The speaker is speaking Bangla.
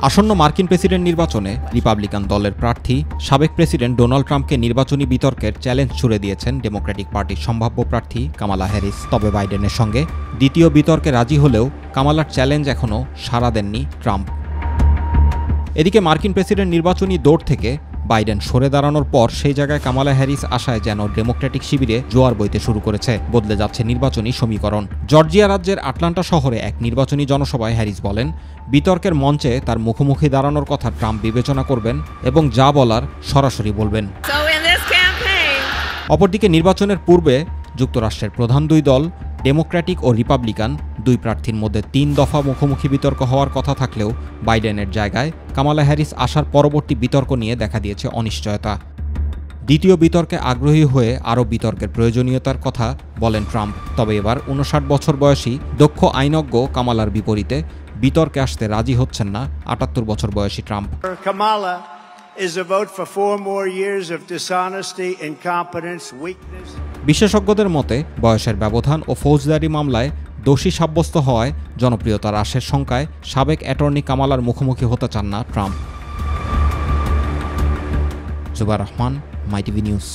আসন্ন মার্কিন প্রেসিডেন্ট নির্বাচনে রিপাবলিকান দলের প্রার্থী সাবেক প্রেসিডেন্ট ডোনাল্ড ট্রাম্পকে নির্বাচনী বিতর্কের চ্যালেঞ্জ ছুড়ে দিয়েছেন ডেমোক্রেটিক পার্টির সম্ভাব্য প্রার্থী কামালা হ্যারিস। তবে বাইডেনের সঙ্গে দ্বিতীয় বিতর্কে রাজি হলেও কামালার চ্যালেঞ্জ এখনও সাড়া দেননি ট্রাম্প। এদিকে মার্কিন প্রেসিডেন্ট নির্বাচনী দৌড় থেকে বাইডেন সরে দাঁড়ানোর পর সেই জায়গায় কামালা হ্যারিস আশায় যেন ডেমোক্রেটিক শিবিরে জোয়ার বইতে শুরু করেছে। বদলে যাচ্ছে নির্বাচনী সমীকরণ। জর্জিয়া রাজ্যের আটলান্টা শহরে এক নির্বাচনী জনসভায় হ্যারিস বলেন, বিতর্কের মঞ্চে তার মুখোমুখি দাঁড়ানোর কথা ট্রাম্প বিবেচনা করবেন এবং যা বলার সরাসরি বলবেন। অপরদিকে নির্বাচনের পূর্বে যুক্তরাষ্ট্রের প্রধান দুই দল ডেমোক্র্যাটিক ও রিপাবলিকান দুই প্রার্থীর মধ্যে ৩ দফা মুখোমুখি বিতর্ক হওয়ার কথা থাকলেও বাইডেনের জায়গায় কামালা হ্যারিস আসার পরবর্তী বিতর্ক নিয়ে দেখা দিয়েছে অনিশ্চয়তা। দ্বিতীয় বিতর্কে আগ্রহী হয়ে আরও বিতর্কের প্রয়োজনীয়তার কথা বলেন ট্রাম্প। তবে এবার ৫৯ বছর বয়সী দক্ষ আইনজ্ঞ কামালার বিপরীতে বিতর্কে আসতে রাজি হচ্ছেন না ৭৮ বছর বয়সী ট্রাম্প। বিশেষজ্ঞদের মতে বয়সের ব্যবধান ও ফৌজদারি মামলায় দোষী সাব্যস্ত হওয়ায় জনপ্রিয়তা হ্রাসের শঙ্কায় সাবেক অ্যাটর্নি কামালার মুখোমুখি হতে চান না ট্রাম্প। জুবার রহমান, মাই টিভি নিউজ।